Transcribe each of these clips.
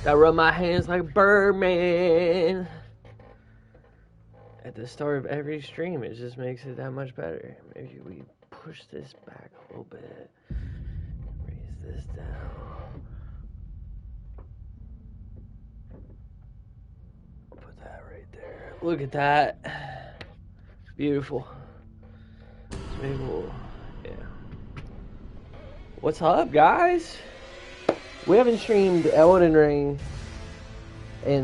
I rub my hands like Birdman. At the start of every stream, it just makes it that much better. Maybe we push this back a little bit. Raise this down. Put that right there. Look at that. Beautiful. Maybe we'll, yeah. What's up, guys? We haven't streamed Elden Ring in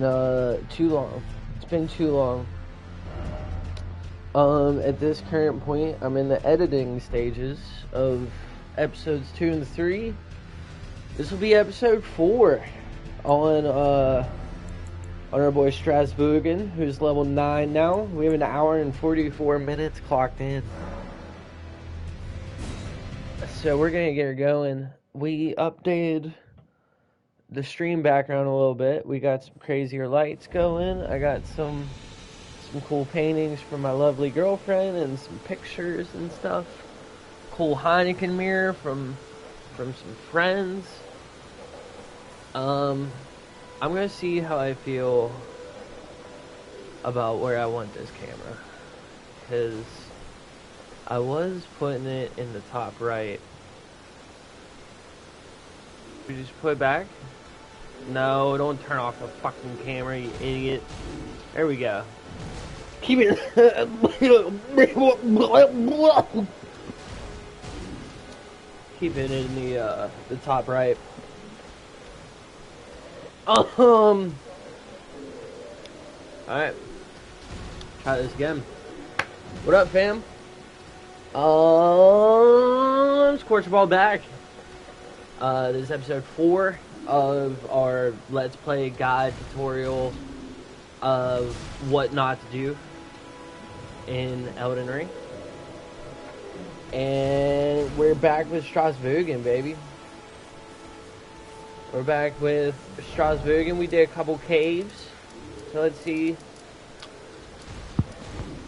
too long. It's been too long. At this current point, I'm in the editing stages of episodes 2 and 3. This will be episode 4 on our boy Strasbourgen, who's level 9 now. We have an hour and 44 minutes clocked in. So we're gonna get her going. We updated the stream background a little bit. We got some crazier lights going. I got some cool paintings from my lovely girlfriend and some pictures and stuff. Cool Heineken mirror from some friends. I'm gonna see how I feel about where I want this camera, because I was putting it in the top right. We just put it back. No, don't turn off the fucking camera, you idiot. There we go. Keep it. Keep it in the top right. Alright. Try this again. What up, fam? Squarchie ball back. This is episode 4 of our Let's Play guide tutorial of what not to do in Elden Ring. And we're back with Strasbourgen, baby. We're back with Strasbourgen. We did a couple caves. So let's see.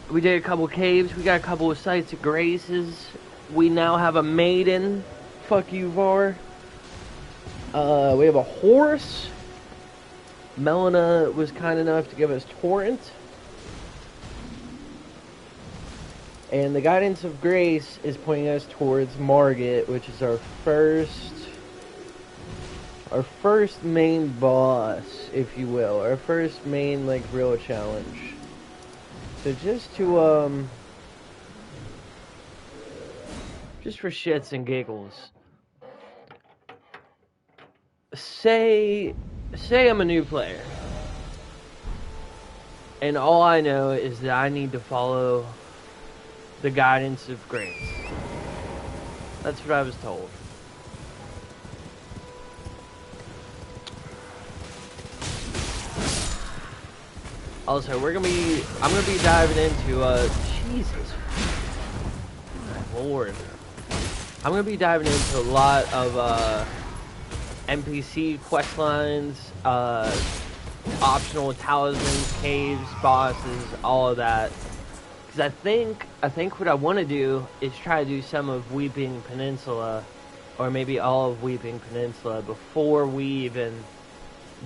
We did a couple caves. We got a couple of sites of graces. We now have a maiden. Fuck you, Var. We have a horse. Melina was kind enough to give us Torrent. And the Guidance of Grace is pointing us towards Margit, which is our first main boss, if you will. Our first main, like, real challenge. So just to, just for shits and giggles, say I'm a new player, and all I know is that I need to follow the Guidance of Grace. That's what I was told. Also, I'm gonna be diving into, Jesus, my Lord. I'm gonna be diving into a lot of, NPC quest lines, optional talismans, caves, bosses, all of that. Because I think what I want to do is try to do some of Weeping Peninsula, or maybe all of Weeping Peninsula, before we even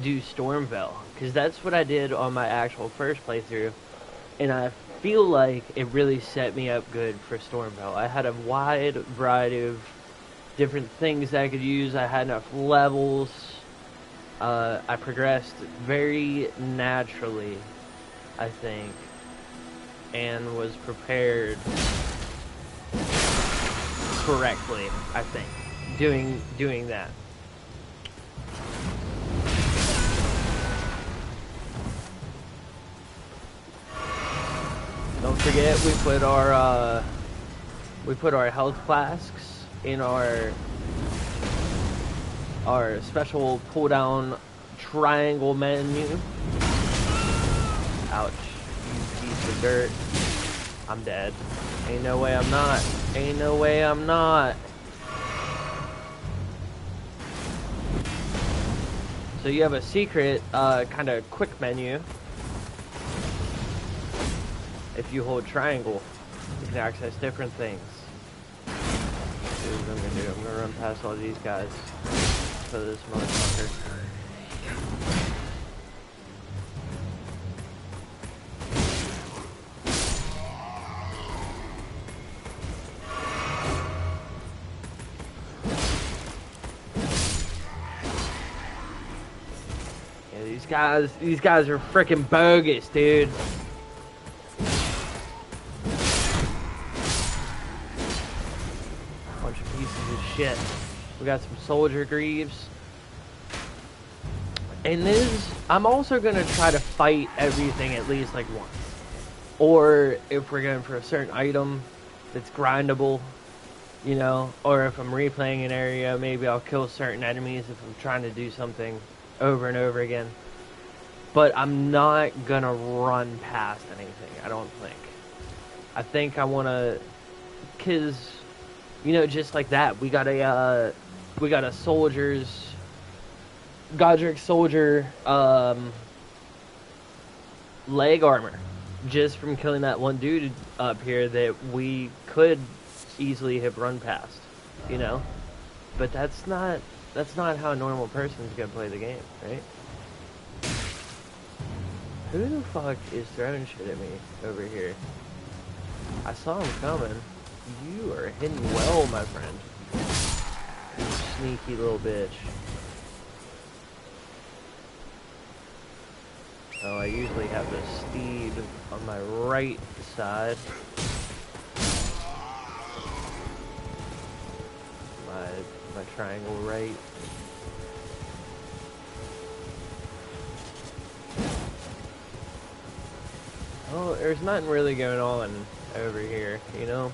do Stormvale. Because that's what I did on my actual first playthrough, and I feel like it really set me up good for Stormvale. I had a wide variety of different things that I could use. I had enough levels. I progressed very naturally, I think, and was prepared correctly, I think, doing that. Don't forget, we put our health flasks in our special pull down triangle menu. Ouch, you piece of dirt. I'm dead. Ain't no way I'm not. Ain't no way I'm not. So you have a secret kind of quick menu. If you hold triangle, you can access different things. Here's what I'm gonna do. I'm gonna run past all these guys for this motherfucker. these guys are freaking bogus, dude. Bunch of pieces of shit. We got some soldier greaves. And this, I'm also going to try to fight everything at least like once. Or if we're going for a certain item that's grindable, you know, or if I'm replaying an area, maybe I'll kill certain enemies if I'm trying to do something over and over again. But I'm not going to run past anything, I don't think. I think I want to, because, you know, just like that, we got a soldier's, Godric soldier leg armor just from killing that one dude up here that we could easily have run past, you know, but that's not how a normal person's gonna play the game, right? Who the fuck is throwing shit at me over here? I saw him coming. You are hidden well, my friend. You sneaky little bitch. Oh, I usually have the steed on my right side. My triangle right. Oh, there's nothing really going on over here, you know?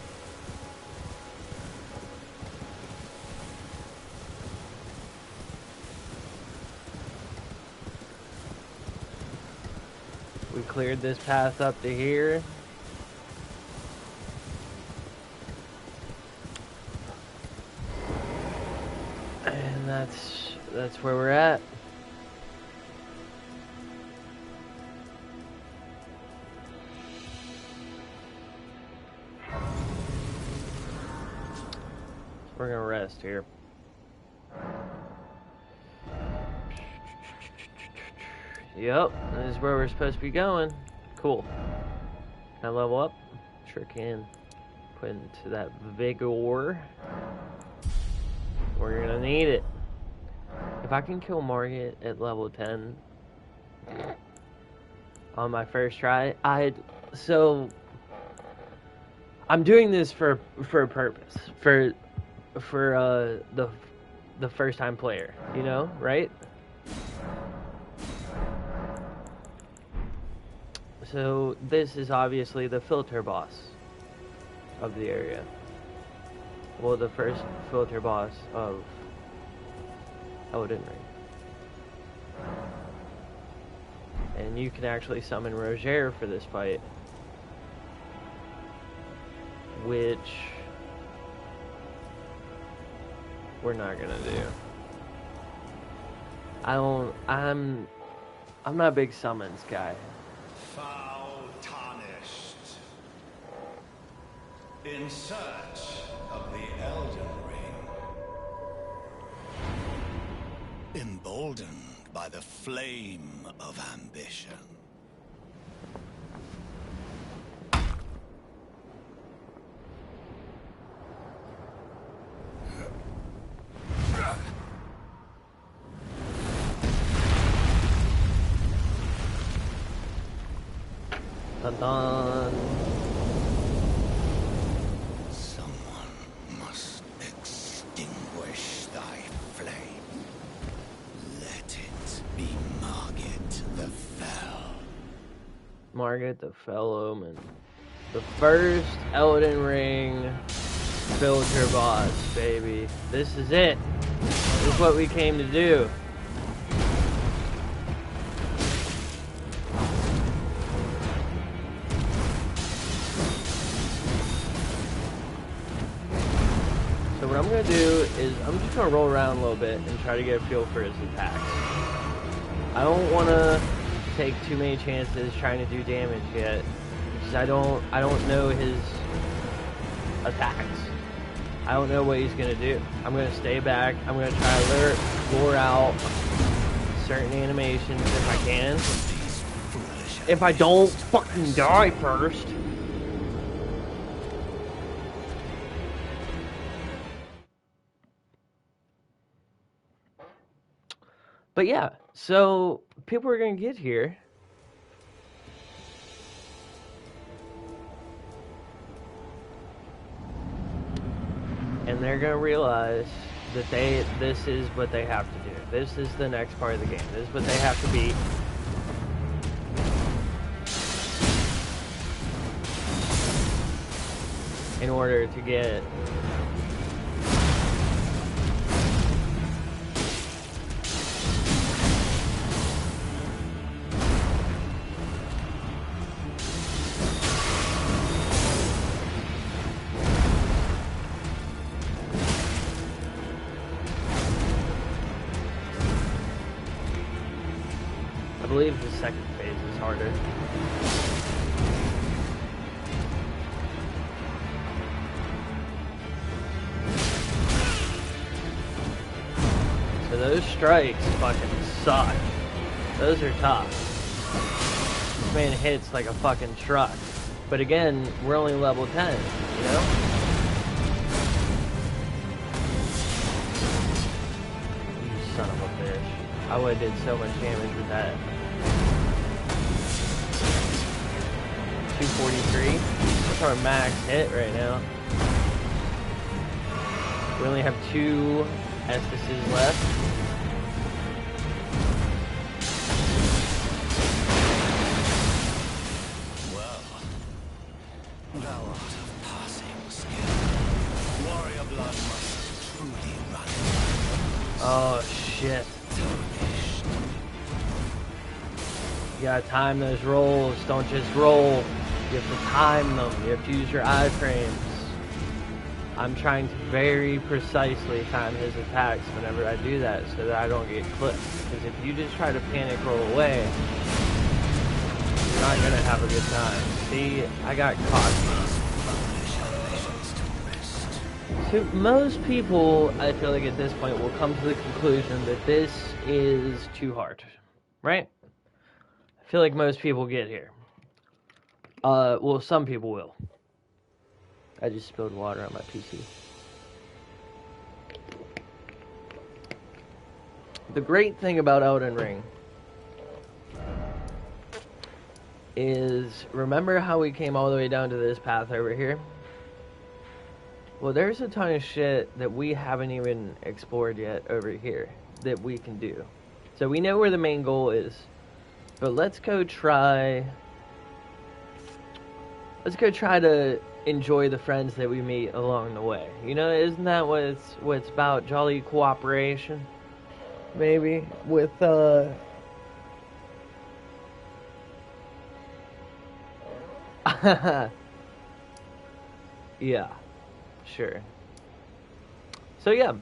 We cleared this path up to here. And that's where we're at. So we're gonna rest here. Yep, this is where we're supposed to be going. Cool. Can I level up? Sure can. Put into that vigor. We're gonna need it. If I can kill Margit at level 10 on my first try, so I'm doing this for a purpose. For the first time player, you know, right? So this is obviously the filter boss of the area. Well, the first filter boss of Elden Ring. And you can actually summon Roger for this fight. Which we're not gonna do. I'm not a big summons guy. Foul tarnished. In search of the Elden Ring. Emboldened by the flame of ambition. Dun-dun. Someone must extinguish thy flame. Let it be Margit the Fell. Margit the Fell Omen. The first Elden Ring filter boss, baby. This is it. This is what we came to do. So what I'm going to do is I'm just going to roll around a little bit and try to get a feel for his attacks. I don't want to take too many chances trying to do damage yet, because I don't know his attacks. I don't know what he's going to do. I'm going to stay back. I'm going to try to lure out certain animations if I can. If I don't fucking die first. But yeah, So people are gonna get here. And they're gonna realize that this is what they have to do. This is the next part of the game. This is what they have to beat. In order to get I believe the second phase is harder. So those strikes fucking suck. Those are tough. This man hits like a fucking truck. But again, we're only level 10, you know? You son of a bitch. I would have did so much damage with that. 243. That's our max hit right now. We only have 2 Estises left. Well, thou art of passing skill. Warrior blood must truly run. Oh shit. You gotta time those rolls. Don't just roll. You have to time them. You have to use your iframes. I'm trying to very precisely time his attacks whenever I do that so that I don't get clipped. Because if you just try to panic roll away, you're not gonna have a good time. See, I got caught. So most people, I feel like at this point, will come to the conclusion that this is too hard. Right? I feel like most people get here. Well, some people will. I just spilled water on my PC. The great thing about Elden Ring is, remember how we came all the way down to this path over here? Well, there's a ton of shit that we haven't even explored yet over here that we can do. So we know where the main goal is, but let's go try to enjoy the friends that we meet along the way. You know, isn't that what it's about? Jolly cooperation, maybe, with yeah, sure. So yeah,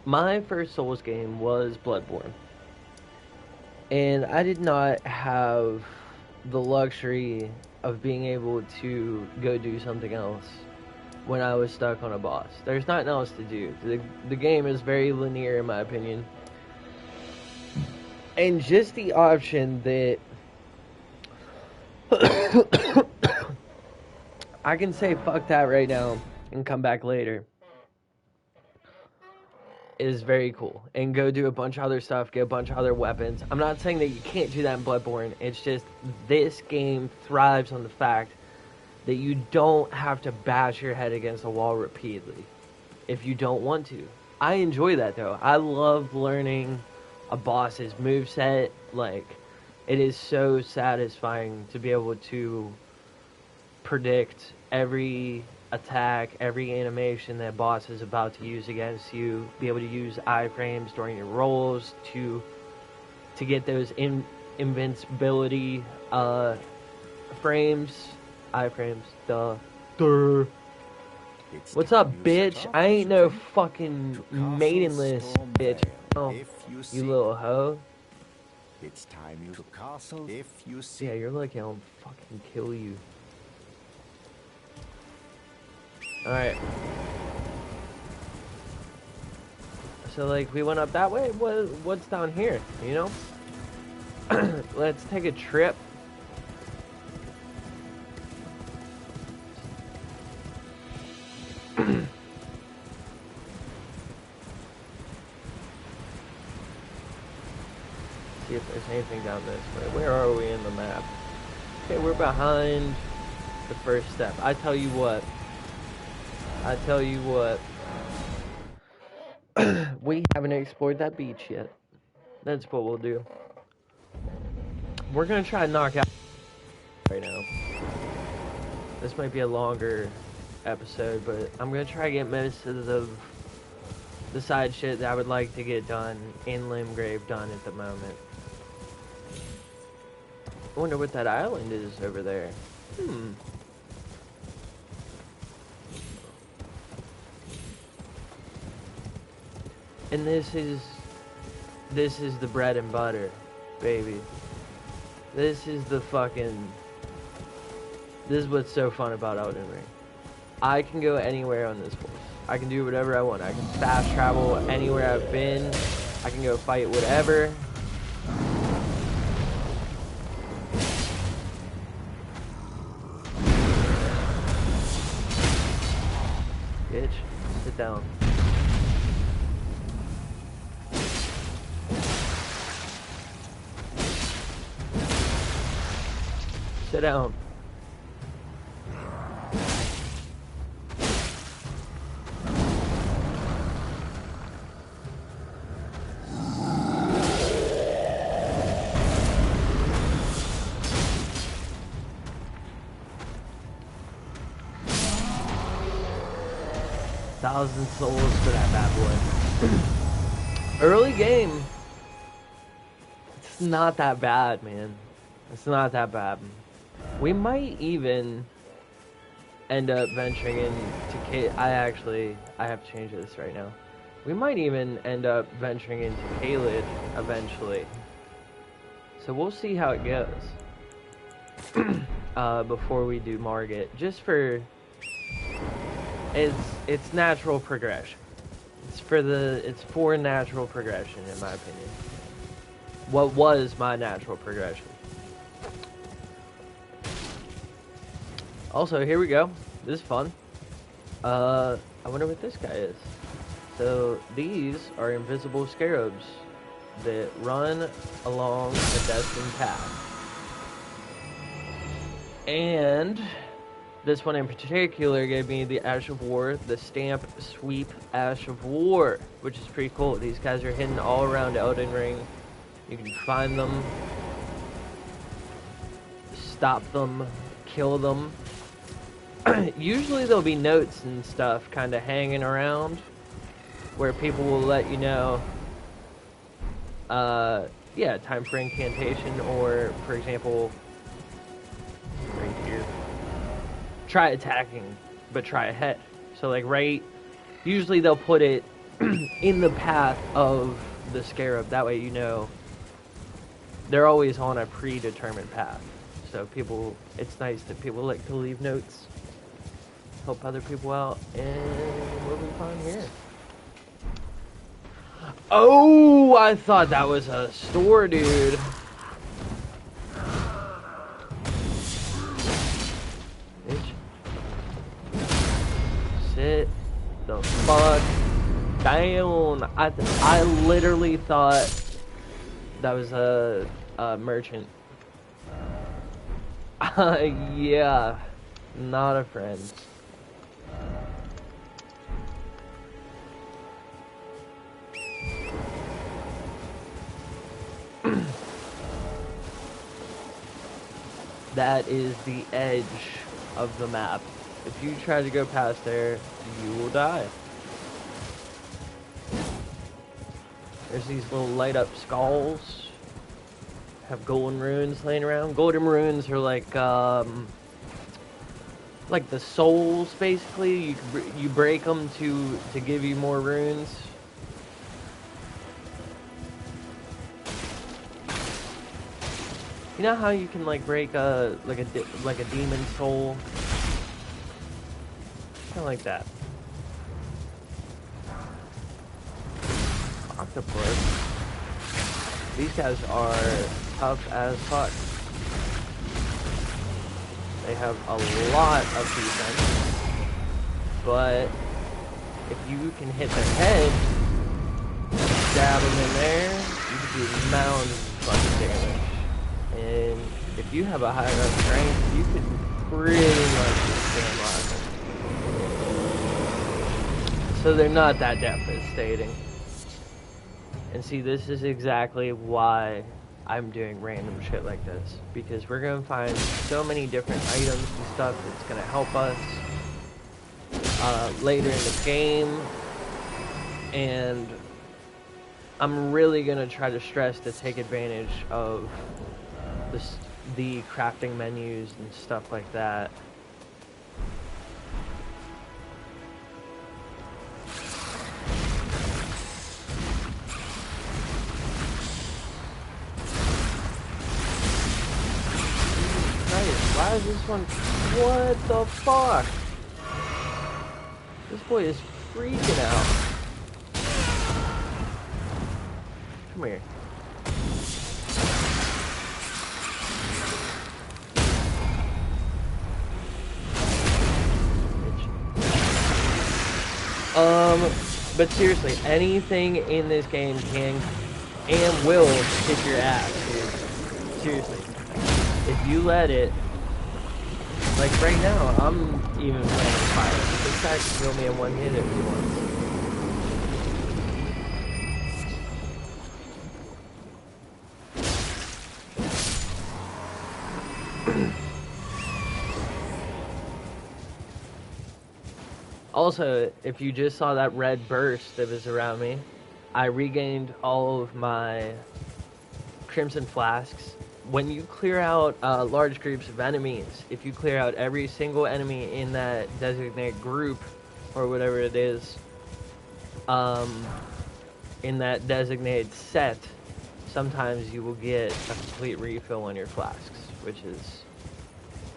my first Souls game was Bloodborne, and I did not have the luxury of being able to go do something else when I was stuck on a boss. There's nothing else to do. The game is very linear in my opinion. And just the option that I can say fuck that right now and come back later is very cool. And go do a bunch of other stuff, get a bunch of other weapons. I'm not saying that you can't do that in Bloodborne. It's just this game thrives on the fact that you don't have to bash your head against a wall repeatedly if you don't want to. I enjoy that though. I love learning a boss's moveset. Like, it is so satisfying to be able to predict every attack, every animation that boss is about to use against you, be able to use iframes during your rolls to get those invincibility frames, iframes, duh. What's up, bitch? I ain't no fucking maidenless bitch. Oh, you little hoe. It's time you to castle if you see. Yeah, you're lucky I don't fucking kill you. Alright. So, like, we went up that way? What's down here, you know? Let's take a trip. see if there's anything down this way. Where are we in the map? Okay, we're behind the first step. I tell you what. We haven't explored that beach yet. That's what we'll do. We're gonna try to knock out right now. This might be a longer episode, but I'm gonna try to get most of the side shit that I would like to get done in Limgrave done at the moment. I wonder what that island is over there. And this is the bread and butter, baby. This is what's so fun about Elden Ring. I can go anywhere on this horse. I can do whatever I want. I can fast travel anywhere I've been. I can go fight whatever. Bitch, sit down. Sit down. Thousand souls for that bad boy. Early game. It's not that bad, man. It's not that bad. We might even end up venturing into I have to change this right now. We might even end up venturing into Caelid eventually. So we'll see how it goes. Before we do Margit. Just for... It's natural progression. It's for natural progression, in my opinion. What was my natural progression? Also, here we go. This is fun. I wonder what this guy is. So, these are invisible scarabs that run along the destined path. And this one in particular gave me the Ash of War, the Stamp Sweep Ash of War, which is pretty cool. These guys are hidden all around Elden Ring. You can find them, stop them, kill them. Usually there'll be notes and stuff kind of hanging around where people will let you know, time for incantation, or, for example, right here, try attacking, but try ahead. So, like, usually they'll put it in the path of the scarab. That way you know they're always on a predetermined path. So it's nice that people like to leave notes, help other people out. And what do we find here? Oh, I thought that was a store, dude. Bitch. Sit the fuck down. I literally thought that was a merchant. Yeah, not a friend. That is the edge of the map. If you try to go past there, you will die. There's these little light up skulls. Have golden runes laying around. Golden runes are like the souls, basically. You break them to give you more runes. You know how you can like break a demon soul? Kind of like that. Octopus. These guys are tough as fuck. They have a lot of defense, but if you can hit their head, stab them in there, you can do mounds of fucking damage. And if you have a high enough strength, you could pretty much just stand lock. So they're not that devastating. And see, this is exactly why I'm doing random shit like this. Because we're going to find so many different items and stuff that's going to help us later in the game. And I'm really going to try to stress to take advantage of the crafting menus and stuff like that. Why is this one? What the fuck? This boy is freaking out. Come here. But seriously, anything in this game can and will kick your ass, dude. Seriously. If you let it, like right now, I'm even playing fire. This guy can kill me in one hit if he wants. Also, if you just saw that red burst that was around me, I regained all of my crimson flasks. When you clear out large groups of enemies, if you clear out every single enemy in that designated group, or whatever it is, in that designated set, sometimes you will get a complete refill on your flasks, which is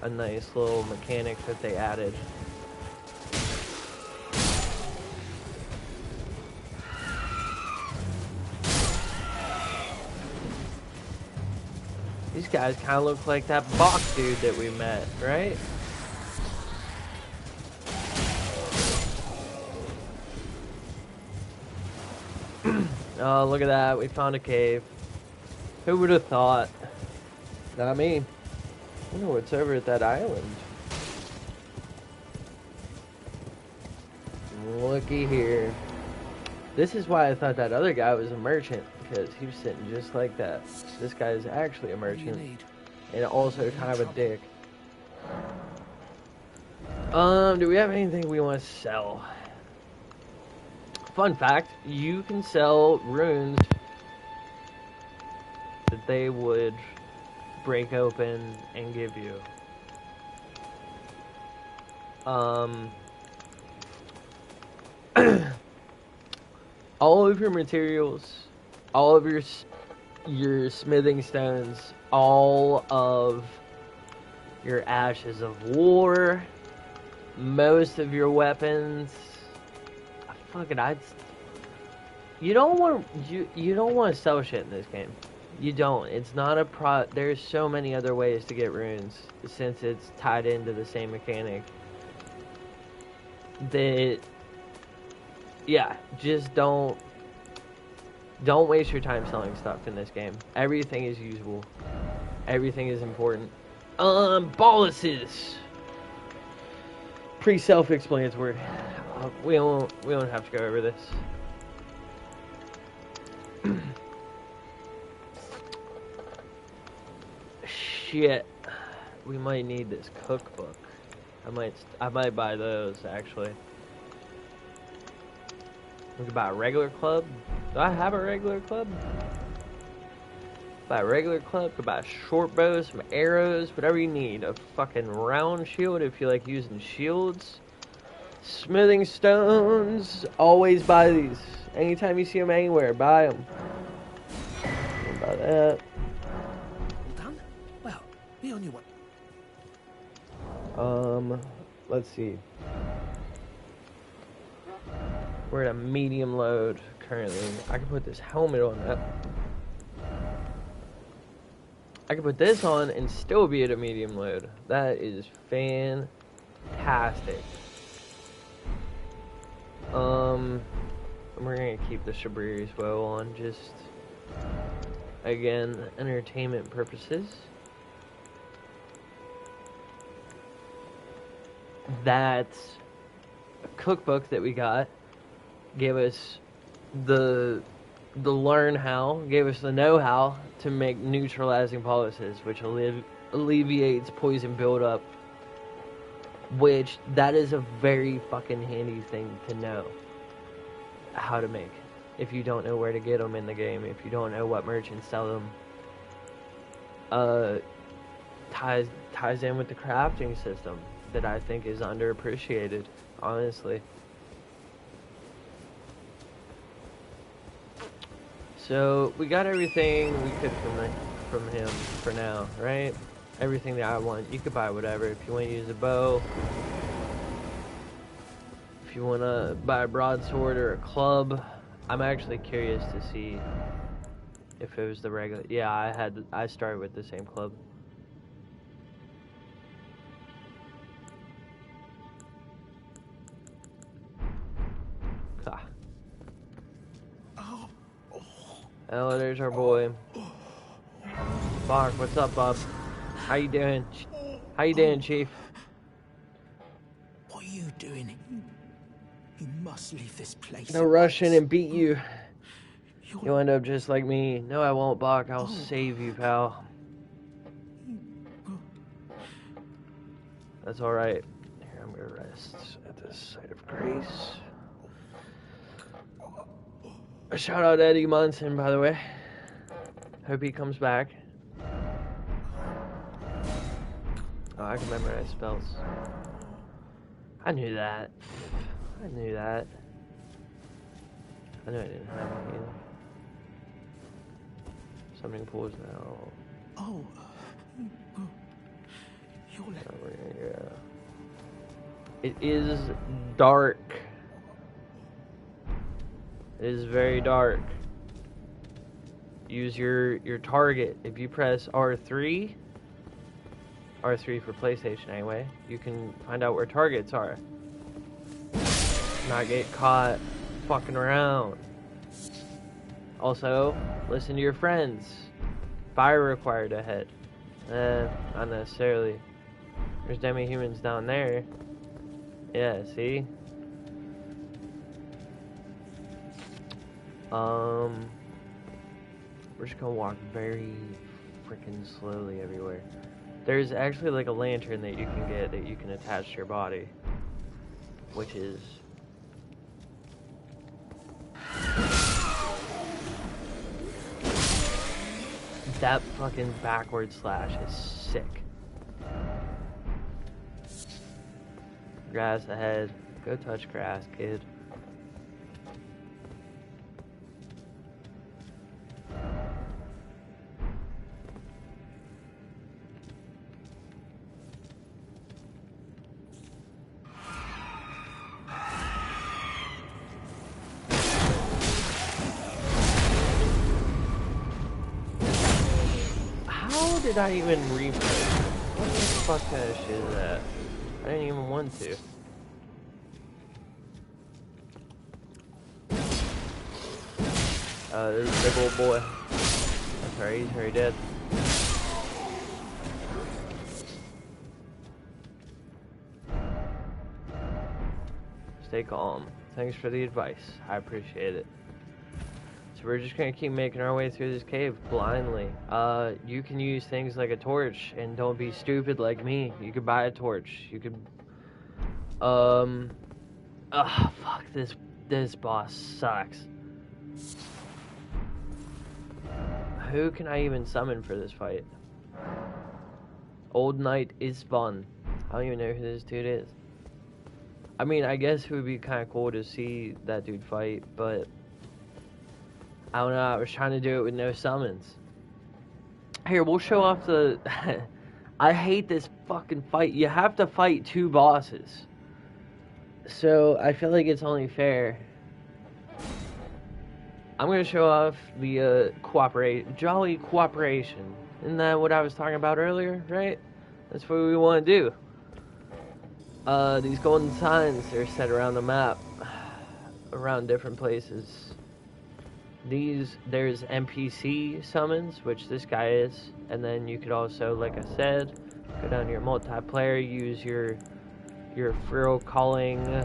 a nice little mechanic that they added. These guys kind of look like that box dude that we met, right? Oh, look at that. We found a cave. Who would have thought? Not me. I wonder what's over at that island. Looky here. This is why I thought that other guy was a merchant, because he was sitting just like that. This guy is actually a merchant, and also kind of a dick. Do we have anything we want to sell? Fun fact, you can sell runes that they would break open and give you. All of your materials, all of your smithing stones, all of your ashes of war, most of your weapons. You don't want to sell shit in this game. You don't. It's not a there's so many other ways to get runes since it's tied into the same mechanic. That, yeah, just don't waste your time selling stuff in this game. Everything is usable. Everything is important. Boluses. Pretty self-explanatory. We don't have to go over this. Shit. We might need this cookbook. I might buy those actually. We could buy a regular club. Do I have a regular club? Buy a regular club, could buy a short bow, some arrows, whatever you need. A fucking round shield if you like using shields. Smithing stones. Always buy these. Anytime you see them anywhere, buy them. Buy that. All done? Well, be on your way. Let's see. We're at a medium load currently. I can put this helmet on that. I can put this on and still be at a medium load. That is fantastic. We're gonna keep the Shabriri's bow on just again, entertainment purposes. That cookbook that we got gave us the learn how, gave us the know-how to make neutralizing poultices, which alleviates poison buildup, which that is a very fucking handy thing to know how to make. If you don't know where to get them in the game, if you don't know what merchants sell them, ties in with the crafting system that I think is underappreciated, honestly. So we got everything we could from him for now, right? Everything that I want. You could buy whatever. If you want to use a bow, if you want to buy a broadsword or a club, I'm actually curious to see if it was the regular. Yeah, I started with the same club. Ah. Oh, there's our boy. Bach, what's up, bub? How you doing? How you doing, Chief? What are you doing? You must leave this place. They'll rush in and beat you. You'll end up just like me. No, I won't, Bach. I'll save you, pal. That's alright. Here, I'm gonna rest at this site of grace. A shout out to Eddie Munson, by the way. Hope he comes back. Oh, I can memorize spells. I knew that. I knew that. I knew I didn't have any either. Summoning pools now. Oh. You're like... Yeah. It is dark. It is very dark. Use your target. If you press R3 for PlayStation anyway, you can find out where targets are. Not get caught fucking around. Also, listen to your friends. Fire required ahead. Not necessarily. There's demi-humans down there. Yeah, see? We're just gonna walk very freaking slowly everywhere. There's actually like a lantern that you can get that you can attach to your body, which is that fucking backward slash is sick. Grass ahead. Go touch grass, kid. How did I even replay? What the fuck kind of shit is that? I didn't even want to. There's a big old boy. That's alright, he's already dead. Stay calm. Thanks for the advice. I appreciate it. So we're just gonna keep making our way through this cave blindly. You can use things like a torch, and don't be stupid like me. You could buy a torch. You could, fuck, this boss sucks. Who can I even summon for this fight? Old Knight is fun. I don't even know who this dude is. I mean, I guess it would be kind of cool to see that dude fight, but I don't know, I was trying to do it with no summons. Here, we'll show off the... I hate this fucking fight. You have to fight two bosses. So, I feel like it's only fair. I'm going to show off the jolly cooperation. Isn't that what I was talking about earlier, right? That's what we want to do. These golden signs are set around the map. Around different places. there's NPC summons, which this guy is, and then you could also, like I said, go down to your multiplayer, use your frill calling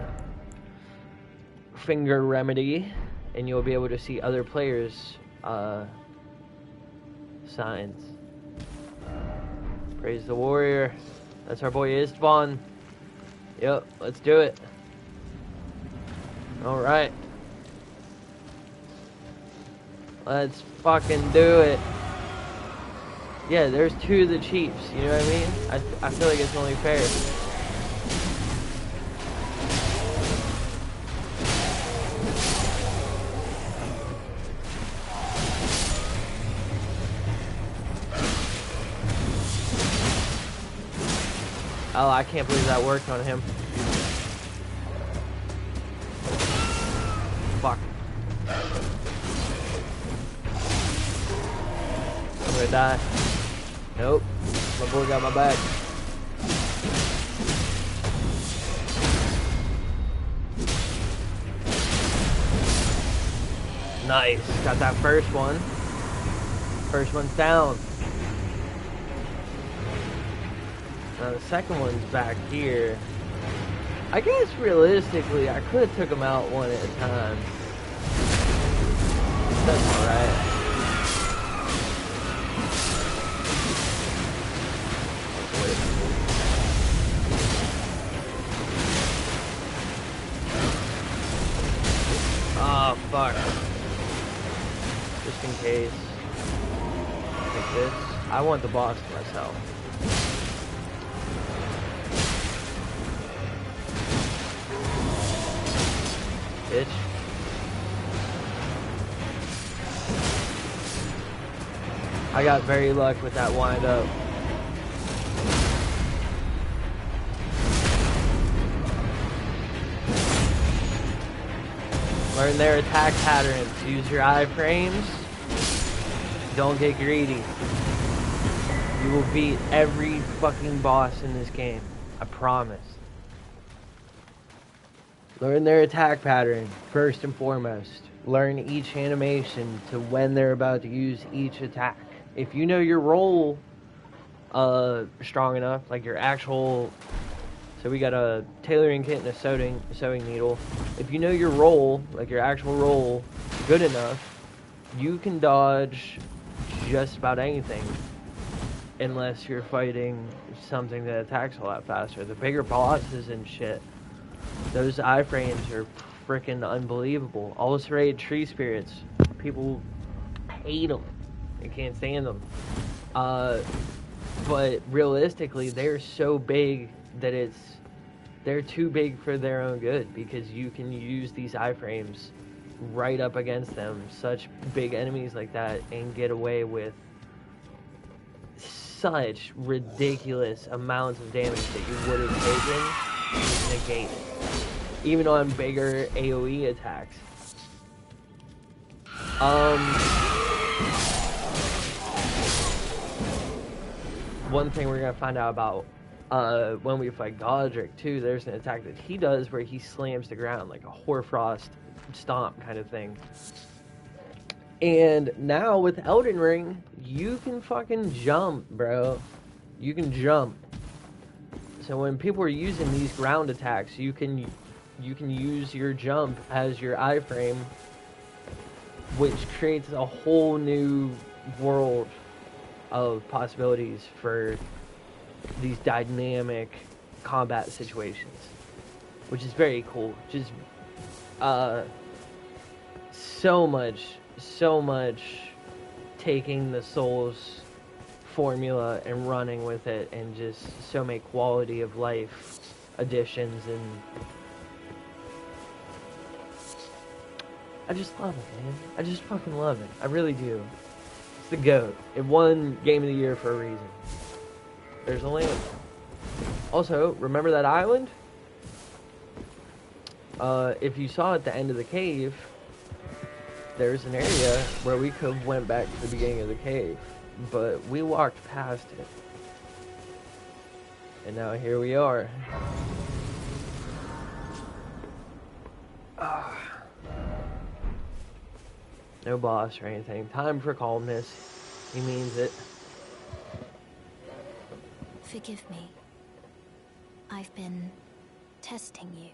finger remedy, and you'll be able to see other players' signs. Praise the warrior. That's our boy Istvan. Yep, let's do it. Alright. Let's fucking do it. Yeah, there's two of the chiefs, you know what I mean? I feel like it's only fair. Oh, I can't believe that worked on him. Fuck. I'm gonna die. Nope. My boy got my back. Nice. Got that first one. First one's down. Now the second one's back here. I guess realistically, I could have took them out one at a time. That's alright. Oh, fuck. Just in case. Like this. I want the boss to myself. Bitch. I got very lucky with that wind up. Learn their attack patterns. Use your iframes. Don't get greedy. You will beat every fucking boss in this game. I promise. Learn their attack pattern, first and foremost. Learn each animation to when they're about to use each attack. If you know your role strong enough, like your actual... So we got a tailoring kit and a sewing needle. If you know your role, like your actual role, good enough, you can dodge just about anything. Unless you're fighting something that attacks a lot faster. The bigger bosses and shit, those iframes are freaking unbelievable. All serrated tree spirits, people hate them. They can't stand them. But realistically, they're so big that they're too big for their own good, because you can use these iframes right up against them, such big enemies like that, and get away with such ridiculous amounts of damage that you would have taken to negate it, even on bigger AoE attacks. One thing we're gonna find out about when we fight Godric too, there's an attack that he does where he slams the ground like a Hoarfrost stomp kind of thing. And now with Elden Ring, you can fucking jump, bro. You can jump. So when people are using these ground attacks, you can use your jump as your iframe, which creates a whole new world of possibilities for these dynamic combat situations, which is very cool. Just so much taking the Souls formula and running with it, and just so many quality of life additions, and I just love it, man. I just fucking love it. I really do. It's the GOAT. It won Game of the Year for a reason. There's only one. Also, remember that island? If you saw at the end of the cave, there's an area where we could have went back to the beginning of the cave, but we walked past it. And now here we are. No boss or anything. Time for calmness. He means it. Forgive me. I've been testing you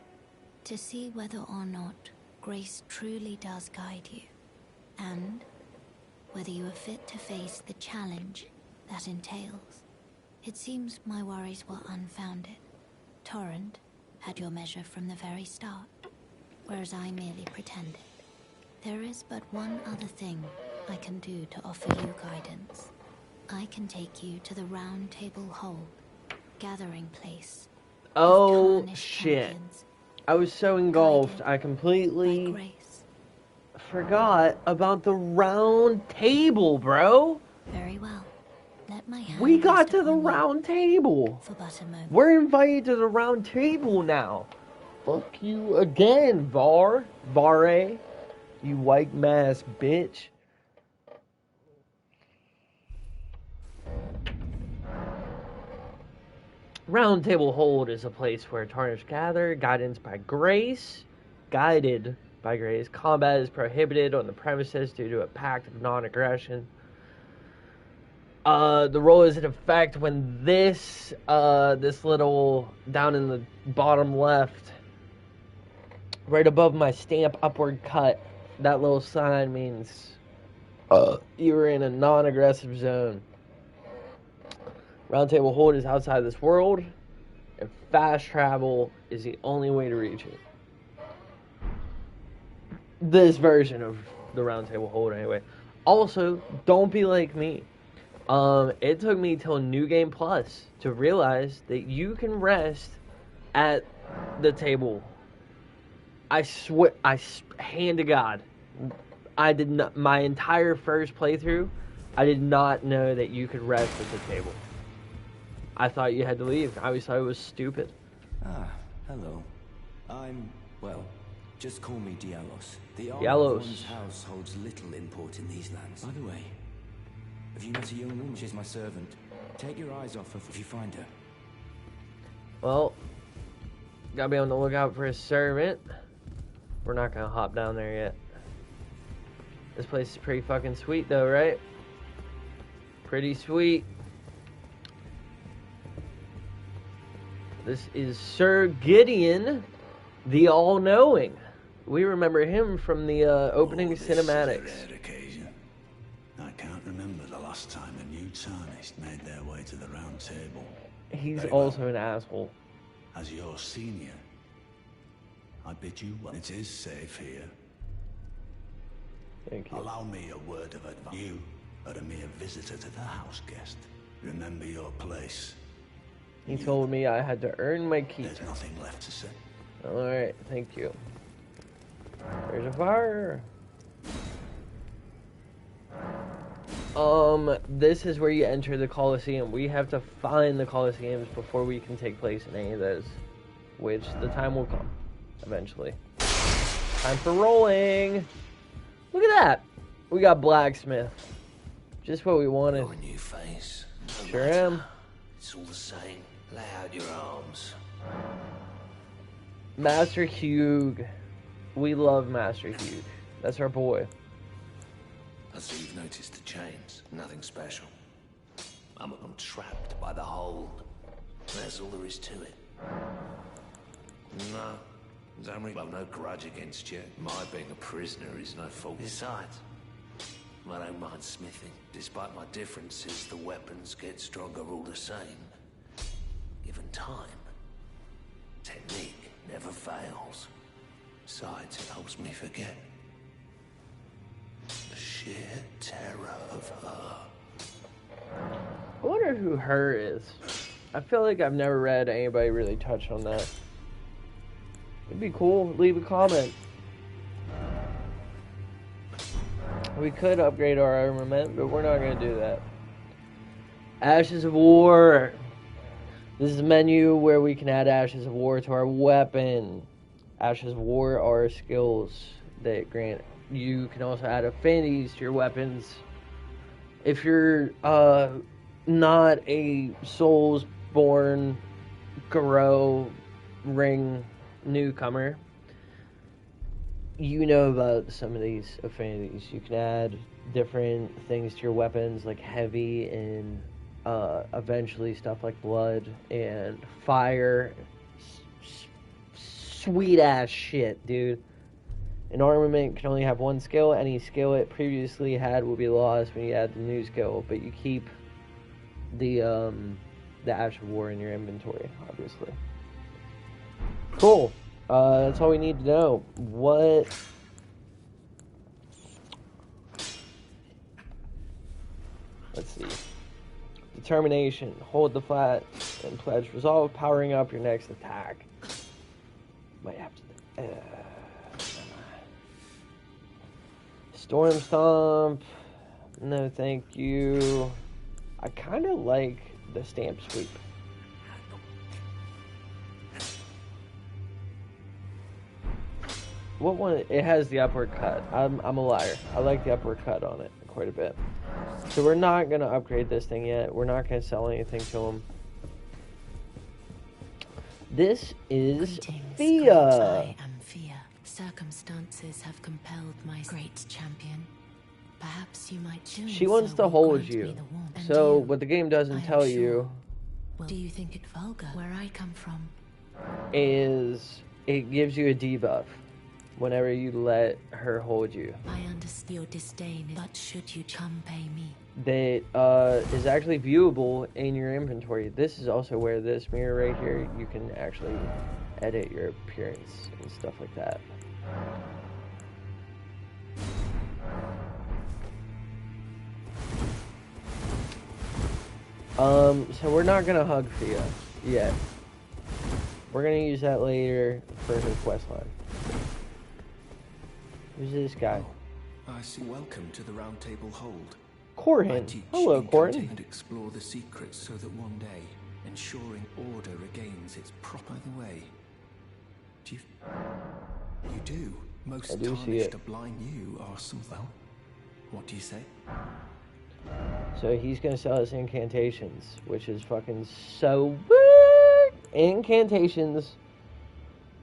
to see whether or not grace truly does guide you, and whether you are fit to face the challenge that entails. It seems my worries were unfounded. Torrent had your measure from the very start, whereas I merely pretended. There is but one other thing I can do to offer you guidance. I can take you to the Round Table Hold, gathering place. Oh, shit. I was so engulfed, I completely forgot about the Round Table, bro. Very well. Let my hand we got rest to the upon Round Table. For but a moment. We're invited to the Round Table now. Fuck you again, Vare. You white mask bitch. Round Table Hold is a place where tarnished gather, guided by grace. Combat is prohibited on the premises due to a pact of non-aggression. The rule is in effect when this little, down in the bottom left, right above my stamp upward cut, that little sign means you're in a non-aggressive zone. Round Table Hold is outside this world, and fast travel is the only way to reach it. This version of the Round Table Hold, anyway. Also, don't be like me. It took me till New Game Plus to realize that you can rest at the table. I swear, hand to God, I did not. My entire first playthrough, I did not know that you could rest at the table. I thought you had to leave. I always thought it was stupid. Ah, hello. Well, just call me Dialos. The owner Dialos. of one's house holds little import in these lands. By the way, have you met a young woman? She's my servant. Take your eyes off her if you find her. Well, gotta be on the lookout for a servant. We're not gonna hop down there yet. This place is pretty fucking sweet though, right? Pretty sweet. This is Sir Gideon, the All-Knowing. We remember him from the opening cinematics. This is a rare occasion. I can't remember the last time a new tarnished made their way to the Round Table. He's Very also well. an asshole. As your senior, I bid you well. It is safe here. Thank you. Allow me a word of advice. You are a mere visitor to the house guest. Remember your place. He told me I had to earn my keep. There's nothing left to say. Alright, thank you. There's a fire. This is where you enter the Colosseum. We have to find the Colosseums before we can take place in any of those. Which, the time will come. Eventually. Time for rolling! Look at that! We got Blacksmith. Just what we wanted. You're a new face. No Sure matter. am. It's all the same. Lay out your arms. Master Hugh. We love Master Hugh. That's our boy. I see you've noticed the chains. Nothing special. I'm trapped by the hold. That's all there is to it. No. Well, no grudge against you. My being a prisoner is no fault. Besides, I don't mind smithing. Despite my differences, the weapons get stronger all the same. Given time, technique never fails. Besides, it helps me forget the sheer terror of her. I wonder who her is. I feel like I've never read anybody really touch on that. It'd be cool. Leave a comment. We could upgrade our armament, but we're not going to do that. Ashes of War. This is a menu where we can add Ashes of War to our weapon. Ashes of War are skills that grant. You can also add affinities to your weapons. If you're not a Soulsborne Garou ring newcomer, you know about some of these affinities. You can add different things to your weapons, like heavy and eventually stuff like blood and fire. Sweet ass shit, dude. An armament can only have one skill. Any skill it previously had will be lost when you add the new skill, but you keep the Ash of War in your inventory, obviously. Cool. That's all we need to know. What? Let's see. Determination. Hold the flat and pledge resolve, powering up your next attack. Might have to. Storm Stomp. No, thank you. I kind of like the Stamp Sweep. What one? It has the upward cut. I'm a liar. I like the upward cut on it quite a bit. So we're not gonna upgrade this thing yet. We're not gonna sell anything to him. This is Fia. I am Fia. Circumstances have compelled my great champion. Perhaps you might join. She wants to hold you. So what the game doesn't tell you. Do you think it vulgar where I come from? Is it gives you a debuff whenever you let her hold you. I understand your disdain, but should you come pay me? That is actually viewable in your inventory. This is also where this mirror right here, you can actually edit your appearance and stuff like that. So we're not gonna hug Fia yet. We're gonna use that later for her quest line. Who's this guy? I see. Welcome to the Round Table Hold. Corin. Hello, Corin. And explore the secrets so that one day, ensuring order regains its proper way. Do you? You do. Most I do see tarnished it. to blind you are some. Well, what do you say? So he's gonna sell us incantations, which is fucking so weird. Incantations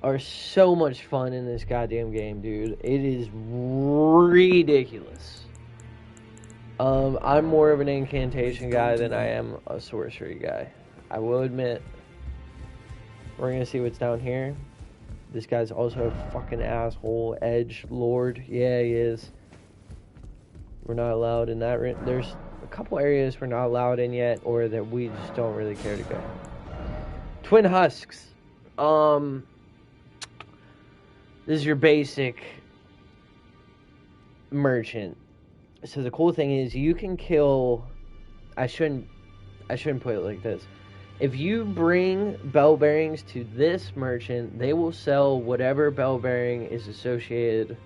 are so much fun in this goddamn game, dude. It is ridiculous. I'm more of an incantation guy than I am a sorcery guy. I will admit. We're gonna see what's down here. This guy's also a fucking asshole. Edge Lord. Yeah, he is. We're not allowed in that. There's a couple areas we're not allowed in yet, or that we just don't really care to go. Twin Husks. This is your basic merchant. So the cool thing is you can kill. I shouldn't put it like this. If you bring bell bearings to this merchant, they will sell whatever bell bearing is associated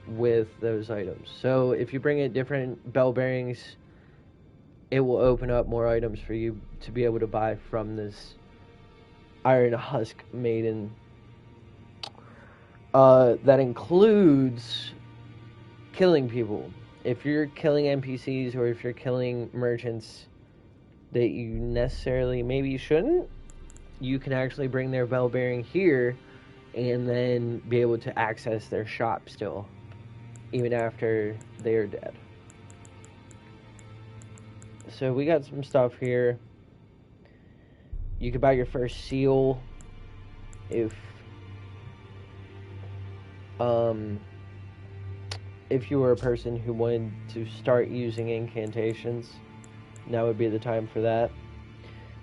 with those items. So if you bring in different bell bearings, it will open up more items for you to be able to buy from this Iron Husk Maiden. That includes killing people. If you're killing NPCs or if you're killing merchants that you necessarily maybe shouldn't, you can actually bring their bell bearing here and then be able to access their shop still, even after they are dead. So we got some stuff here. You could buy your first seal if you were a person who wanted to start using incantations. Now would be the time for that.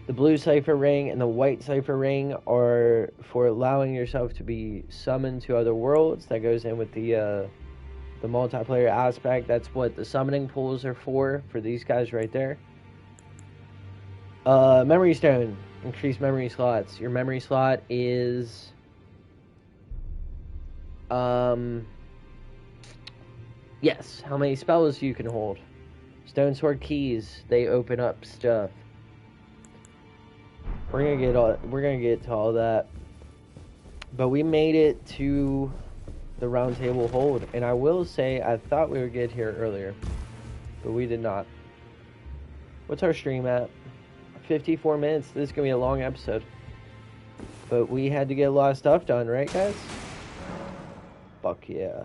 The blue cipher ring and the white cipher ring are for allowing yourself to be summoned to other worlds. That goes in with the multiplayer aspect. That's what the summoning pools are for these guys right there. Memory stone. Increased memory slots. Your memory slot is yes, how many spells you can hold. Stone sword keys, they open up stuff. We're gonna get to all that. But we made it to the Round Table Hold, and I will say I thought we would get here earlier, but we did not. What's our stream at? 54 minutes. This is gonna be a long episode. But we had to get a lot of stuff done, right guys? Fuck yeah.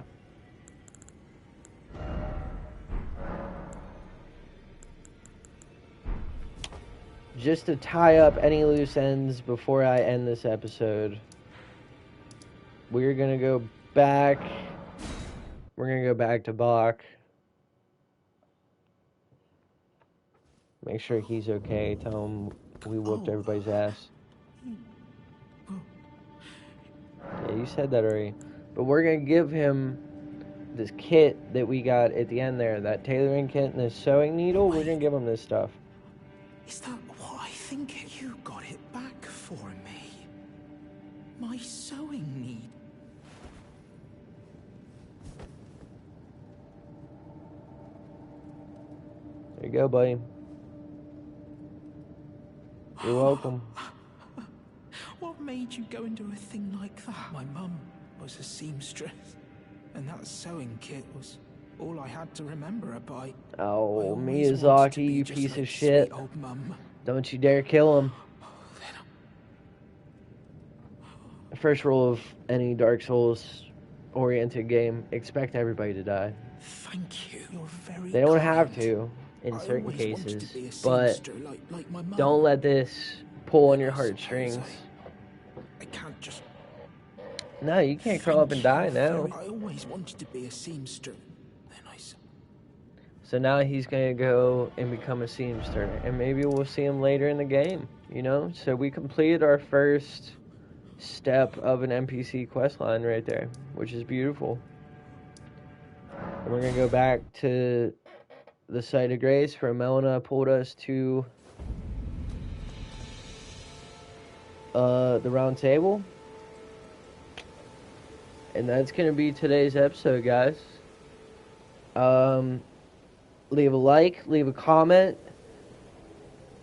just to tie up any loose ends before I end this episode, we're going to go back. We're going to go back to Bach. Make sure he's okay. Tell him we whooped everybody's ass. Yeah, you said that already. But we're going to give him this kit that we got at the end there. That tailoring kit and this sewing needle. We're going to give him this stuff. Is that what I think? You got it back for me. My sewing need. There you go, buddy. You're welcome. What made you go into a thing like that? My mum was a seamstress, and that sewing kit was all I had to remember her by. Oh, Miyazaki, you piece of shit. Old mum. Don't you dare kill him. The first rule of any Dark Souls-oriented game, expect everybody to die. Thank you. You're very They don't kind. have to in certain always wanted to be cases, a but seamster like my mum. don't let this pull on your I suppose heartstrings. I can't just. No, you can't curl up and die now. I always wanted to be a seamster. Then So now he's going to go and become a seamster, and maybe we'll see him later in the game, you know? So we completed our first step of an NPC questline right there, which is beautiful. And we're going to go back to the site of grace where Melina pulled us to the round table. And that's going to be today's episode, guys. Leave a like, leave a comment.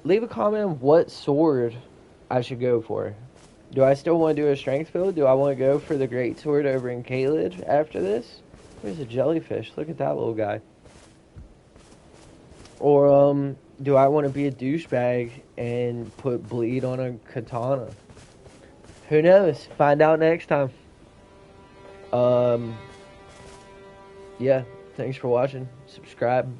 Leave a comment on what sword I should go for. Do I still want to do a strength build? Do I want to go for the great sword over in Caelid after this? There's a jellyfish. Look at that little guy. Or, do I want to be a douchebag and put bleed on a katana? Who knows? Find out next time. Yeah, thanks for watching. Subscribe.